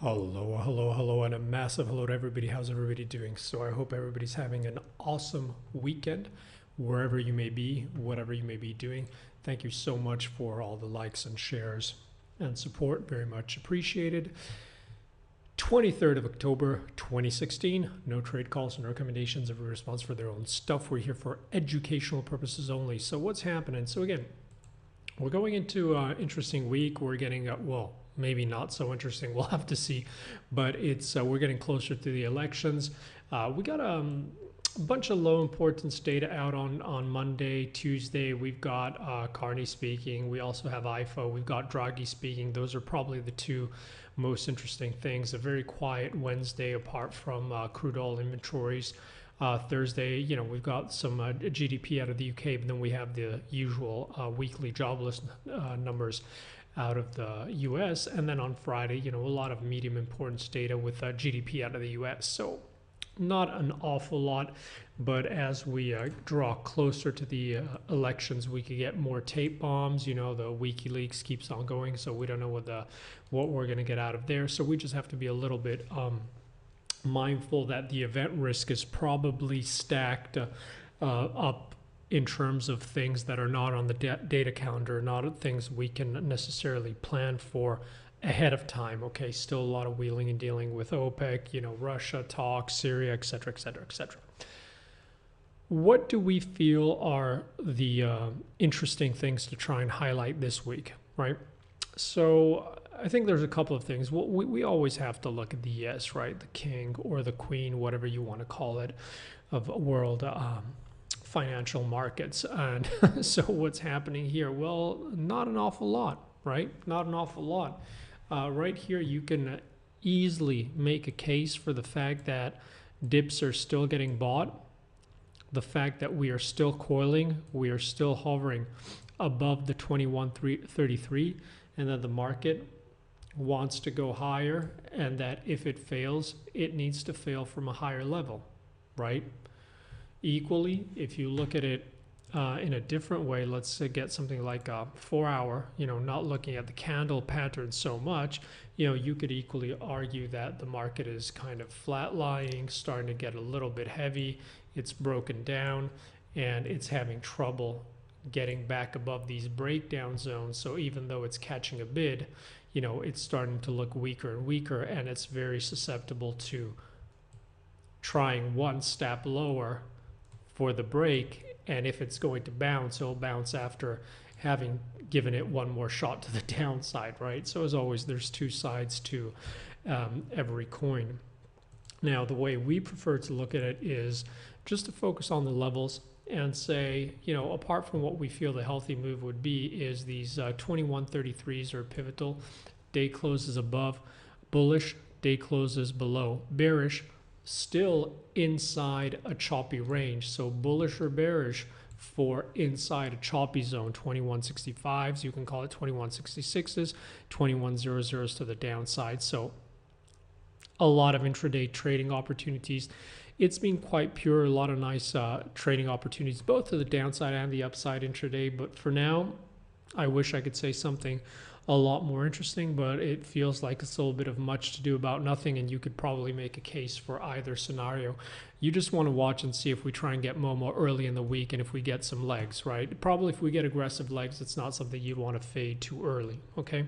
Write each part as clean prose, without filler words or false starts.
Hello, and a massive hello to everybody. How's everybody doing? So I hope everybody's having an awesome weekend, wherever you may be, whatever you may be doing. Thank you so much for all the likes and shares and support. Very much appreciated. 23rd of October, 2016. No trade calls and recommendations. Every response for their own stuff. We're here for educational purposes only. So what's happening? So again, we're going into an interesting week. We're getting, maybe not so interesting. We'll have to see. But it's we're getting closer to the elections. We got a bunch of low importance data out on Monday, Tuesday. We've got Carney speaking. We also have IFO. We've got Draghi speaking. Those are probably the two most interesting things. A very quiet Wednesday apart from crude oil inventories. Thursday, we've got some GDP out of the UK, but then we have the usual weekly jobless numbers out of the US. And then on Friday, a lot of medium importance data with GDP out of the US. So not an awful lot, but as we draw closer to the elections, we could get more tape bombs. The WikiLeaks keeps on going, so we don't know what we're going to get out of there. So we just have to be a little bit mindful that the event risk is probably stacked up in terms of things that are not on the data calendar, not things we can necessarily plan for ahead of time. Okay, still a lot of wheeling and dealing with OPEC, Russia talks, Syria, et cetera, et cetera, et cetera. What do we feel are the interesting things to try and highlight this week, right? So I think there's a couple of things. Well, we always have to look at the yes, right? The king or the queen, whatever you want to call it, of world financial markets. And so what's happening here? Well, not an awful lot, right? Not an awful lot. Right here, you can easily make a case for the fact that dips are still getting bought, the fact that we are still coiling, we are still hovering above the 21.33, and that the market wants to go higher, and that if it fails, it needs to fail from a higher level, right? Equally, if you look at it in a different way, let's get something like a 4 hour, not looking at the candle pattern so much, you could equally argue that the market is kind of flat lying, starting to get a little bit heavy, it's broken down, and it's having trouble getting back above these breakdown zones. So even though it's catching a bid, it's starting to look weaker and weaker, and it's very susceptible to trying one step lower for the break. And if it's going to bounce, it'll bounce after having given it one more shot to the downside, right? So as always, there's two sides to every coin. Now, the way we prefer to look at it is just to focus on the levels and say, apart from what we feel the healthy move would be, is these 21.33s are pivotal. Day closes above, bullish, day closes below, bearish, still inside a choppy range. So bullish or bearish for inside a choppy zone, 21.65s, you can call it 21.66s, 21.00s to the downside. So a lot of intraday trading opportunities. It's been quite pure, a lot of nice trading opportunities, both to the downside and the upside intraday. But for now, I wish I could say something a lot more interesting, but it feels like it's a little bit of much to do about nothing, and you could probably make a case for either scenario. You just want to watch and see if we try and get Momo early in the week and if we get some legs, right? Probably if we get aggressive legs, it's not something you'd want to fade too early, okay?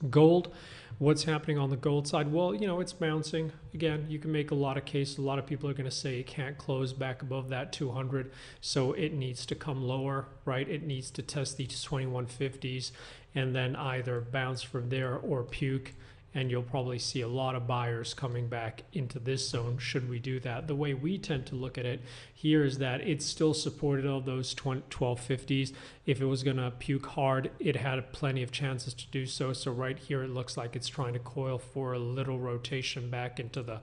Gold, what's happening on the gold side? Well, it's bouncing. Again, you can make a lot of cases. A lot of people are going to say it can't close back above that 200, so it needs to come lower, right? It needs to test these 2150s and then either bounce from there or puke, and you'll probably see a lot of buyers coming back into this zone should we do that. The way we tend to look at it here is that it's still supported of those 1250s. If it was going to puke hard, it had plenty of chances to do so. So right here, it looks like it's trying to coil for a little rotation back into the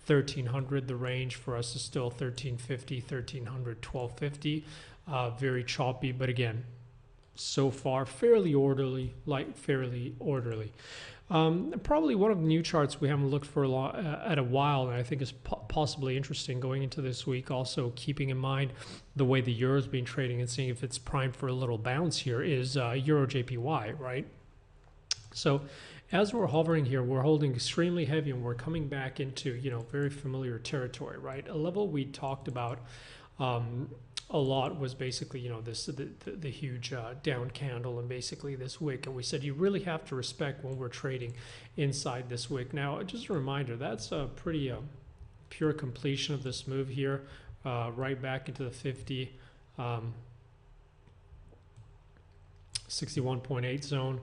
1300. The range for us is still 1350, 1300, 1250. Very choppy, but again, so far fairly orderly. Probably one of the new charts we haven't looked for at a while, and I think is possibly interesting going into this week. Also keeping in mind the way the euro's been trading and seeing if it's primed for a little bounce here is Euro JPY, right? So as we're hovering here, we're holding extremely heavy and we're coming back into, very familiar territory, right? A level we talked about a lot was basically, this the huge down candle and basically this wick. And we said you really have to respect when we're trading inside this wick. Now, just a reminder, that's a pretty pure completion of this move here, right back into the 50, 61.8 zone.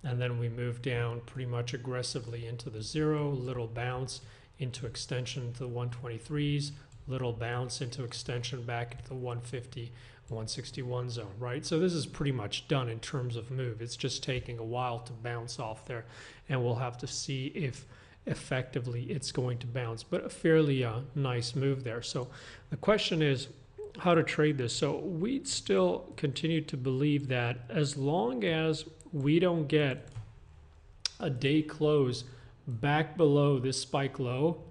And then we move down pretty much aggressively into the 0, little bounce into extension to the 123s, little bounce into extension back into the 150, 161 zone, right? So this is pretty much done in terms of move. It's just taking a while to bounce off there, and we'll have to see if effectively it's going to bounce, but a fairly nice move there. So the question is how to trade this. So we still continue to believe that as long as we don't get a day close back below this spike low,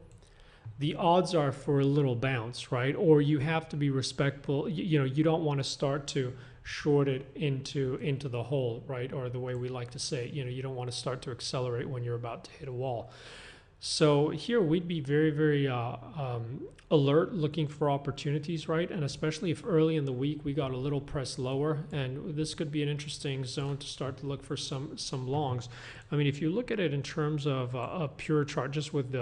the odds are for a little bounce, right? Or you have to be respectful. You don't want to start to short it into the hole, right? Or the way we like to say, you don't want to start to accelerate when you're about to hit a wall. So here we'd be very, very alert, looking for opportunities, right? And especially if early in the week we got a little press lower, and this could be an interesting zone to start to look for some longs. I mean, if you look at it in terms of a pure chart, just with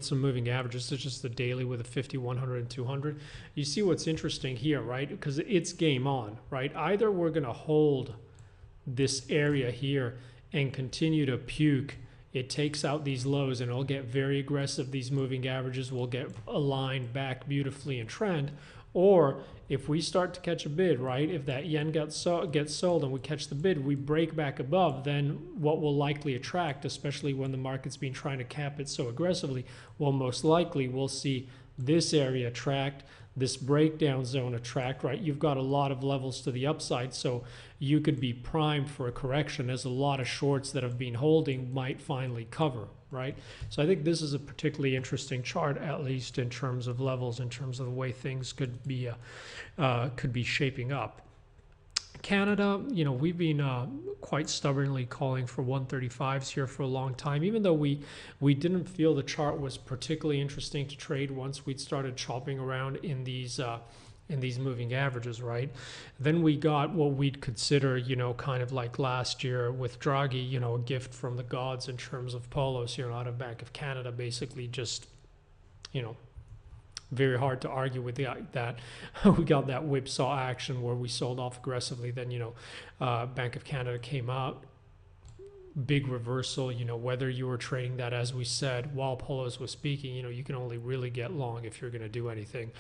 some moving averages, it's just the daily with a 50, 100, and 200. You see what's interesting here, right? Because it's game on, right? Either we're going to hold this area here and continue to puke. It takes out these lows and it'll get very aggressive. These moving averages will get aligned back beautifully in trend. Or if we start to catch a bid, right, if that yen gets sold and we catch the bid, we break back above, then what will likely attract, especially when the market's been trying to cap it so aggressively, well, most likely we'll see this area attract, this breakdown zone attract, right? You've got a lot of levels to the upside, so you could be primed for a correction as a lot of shorts that have been holding might finally cover, right? So I think this is a particularly interesting chart, at least in terms of levels, in terms of the way things could be shaping up. Canada, we've been quite stubbornly calling for 135s here for a long time, even though we didn't feel the chart was particularly interesting to trade once we'd started chopping around in these moving averages, right? Then we got what we'd consider, kind of like last year with Draghi, a gift from the gods in terms of polos here out of Bank of Canada, basically just, very hard to argue with that. We got that whipsaw action where we sold off aggressively. Then, Bank of Canada came out, big reversal. Whether you were trading that, as we said, while Polos was speaking, you can only really get long if you're going to do anything.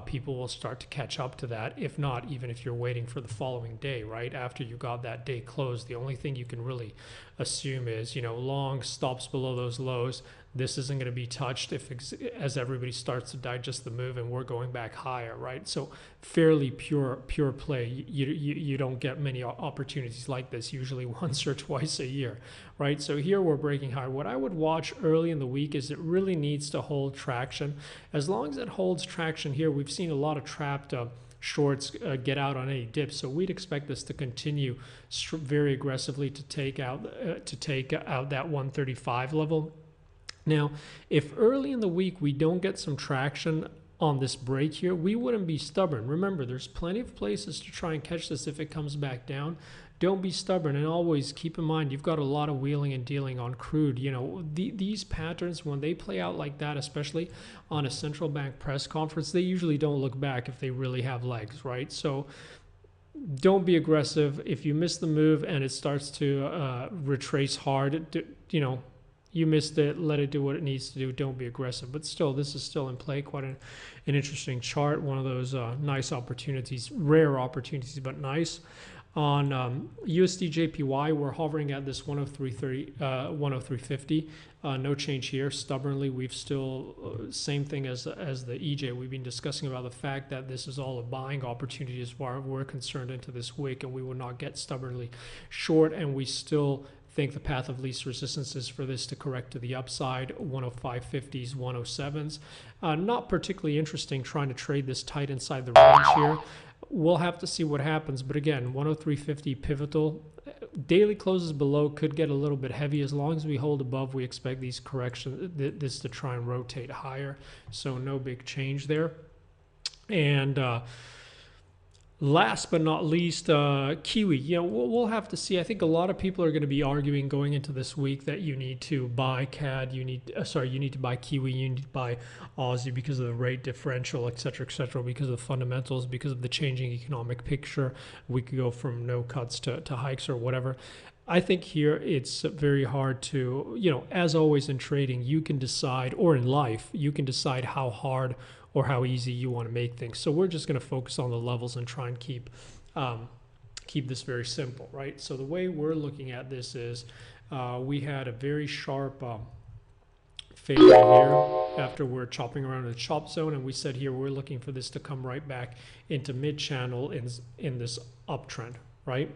People will start to catch up to that. If not, even if you're waiting for the following day, right? After you got that day closed, the only thing you can really assume is, long stops below those lows. This isn't going to be touched as everybody starts to digest the move and we're going back higher, right? So fairly pure play. You don't get many opportunities like this, usually once or twice a year, right? So here we're breaking higher. What I would watch early in the week is it really needs to hold traction. As long as it holds traction here, we've seen a lot of trapped shorts get out on any dip, so we'd expect this to continue very aggressively to take out that 135 level. Now, if early in the week we don't get some traction on this break here, we wouldn't be stubborn. Remember, there's plenty of places to try and catch this if it comes back down. Don't be stubborn, and always keep in mind you've got a lot of wheeling and dealing on crude. These patterns, when they play out like that, especially on a central bank press conference, they usually don't look back if they really have legs, right? So don't be aggressive. If you miss the move and it starts to retrace hard, you missed it, let it do what it needs to do. Don't be aggressive. But still, this is still in play. Quite an interesting chart. One of those nice opportunities, rare opportunities, but nice. On USD JPY, we're hovering at this 103.30, 103.50. No change here. Stubbornly, we've still, same thing as the EJ. We've been discussing about the fact that this is all a buying opportunity as far as we're concerned into this week, and we will not get stubbornly short, and we still think the path of least resistance is for this to correct to the upside, 105.50s, 107s. Not particularly interesting trying to trade this tight inside the range here. We'll have to see what happens, but again, 103.50 pivotal, daily closes below could get a little bit heavy. As long as we hold above, we expect these corrections, this to try and rotate higher. So no big change there. And last but not least, Kiwi. We'll have to see. I think a lot of people are going to be arguing going into this week that you need to buy CAD, you need to buy Kiwi, you need to buy Aussie because of the rate differential, et cetera, because of the fundamentals, because of the changing economic picture. We could go from no cuts to hikes or whatever. I think here it's very hard to, as always in trading, you can decide, or in life, you can decide how hard or how easy you want to make things. So we're just going to focus on the levels and try and keep this very simple, right? So the way we're looking at this is we had a very sharp fade right here after we're chopping around the chop zone, and we said here we're looking for this to come right back into mid-channel in this uptrend, right?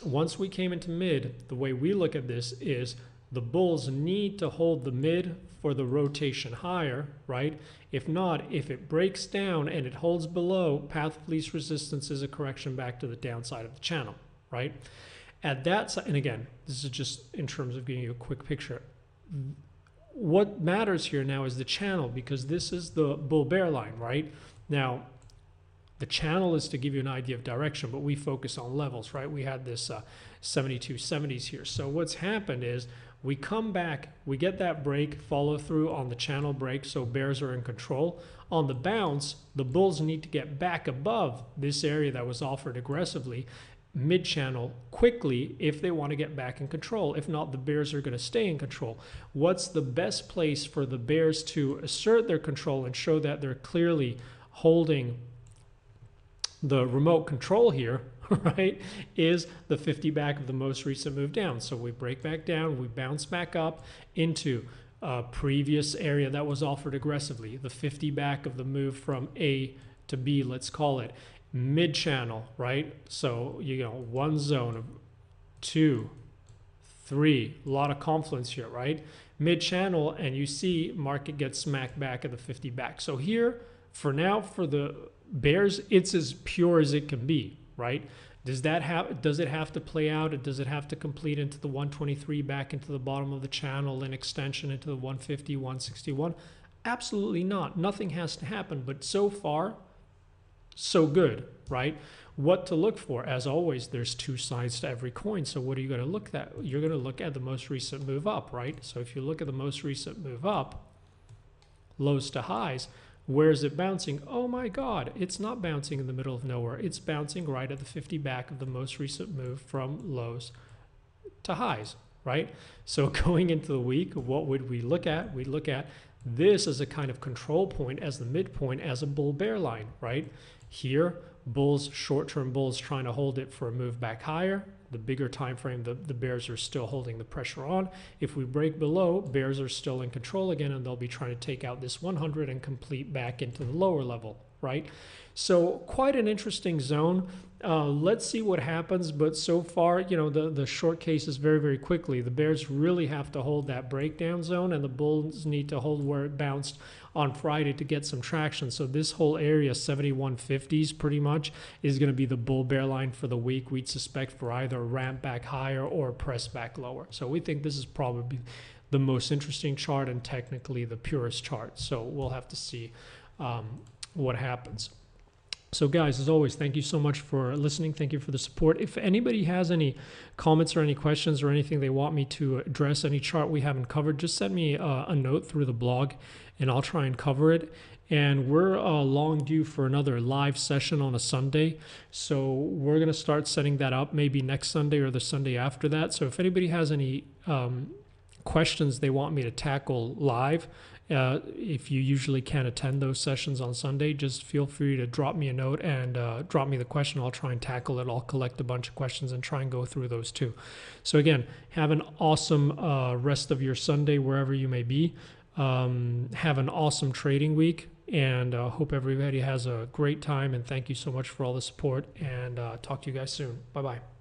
Once we came into mid, the way we look at this is the bulls need to hold the mid for the rotation higher, right? If not, if it breaks down and it holds below, path of least resistance is a correction back to the downside of the channel, right? At that side, and again, this is just in terms of giving you a quick picture. What matters here now is the channel, because this is the bull bear line, right? Now, the channel is to give you an idea of direction, but we focus on levels, right? We had this 72.70s here. So what's happened is we come back, we get that break, follow through on the channel break, so bears are in control. On the bounce, the bulls need to get back above this area that was offered aggressively, mid-channel, quickly if they want to get back in control. If not, the bears are going to stay in control. What's the best place for the bears to assert their control and show that they're clearly holding the remote control here, right, is the 50 back of the most recent move down. So we break back down, we bounce back up into a previous area that was offered aggressively, the 50 back of the move from A to B, let's call it mid-channel, right? So, one zone of 2, 3, a lot of confluence here, right? Mid-channel, and you see market gets smacked back at the 50 back. So here, for now, for the bears, it's as pure as it can be, right? Does it have to play out? Does it have to complete into the 123 back into the bottom of the channel and extension into the 150, 161? Absolutely not. Nothing has to happen, but so far, so good, right? What to look for? As always, there's two sides to every coin. So what are you going to look at? You're going to look at the most recent move up, right? So if you look at the most recent move up, lows to highs, where is it bouncing? Oh my God, it's not bouncing in the middle of nowhere. It's bouncing right at the 50 back of the most recent move from lows to highs, right? So going into the week, what would we look at? We'd look at this as a kind of control point, as the midpoint, as a bull bear line, right? Here, bulls, short-term bulls trying to hold it for a move back higher. The bigger time frame, the bears are still holding the pressure on. If we break below, bears are still in control again, and they'll be trying to take out this 100 and complete back into the lower level, right? So quite an interesting zone. Let's see what happens, but so far, the short case is very, very quickly. The bears really have to hold that breakdown zone, and the bulls need to hold where it bounced on Friday to get some traction. So this whole area, 7150s pretty much, is going to be the bull bear line for the week. We'd suspect for either a ramp back higher or a press back lower. So we think this is probably the most interesting chart and technically the purest chart. So we'll have to see what happens. So guys, as always, thank you so much for listening. Thank you for the support. If anybody has any comments or any questions or anything they want me to address, any chart we haven't covered, just send me a note through the blog and I'll try and cover it. And we're long due for another live session on a Sunday. So we're going to start setting that up maybe next Sunday or the Sunday after that. So if anybody has any questions they want me to tackle live, if you usually can't attend those sessions on Sunday, just feel free to drop me a note and drop me the question. I'll try and tackle it. I'll collect a bunch of questions and try and go through those too. So again, have an awesome rest of your Sunday wherever you may be. Have an awesome trading week, and hope everybody has a great time, and thank you so much for all the support, and talk to you guys soon. Bye-bye.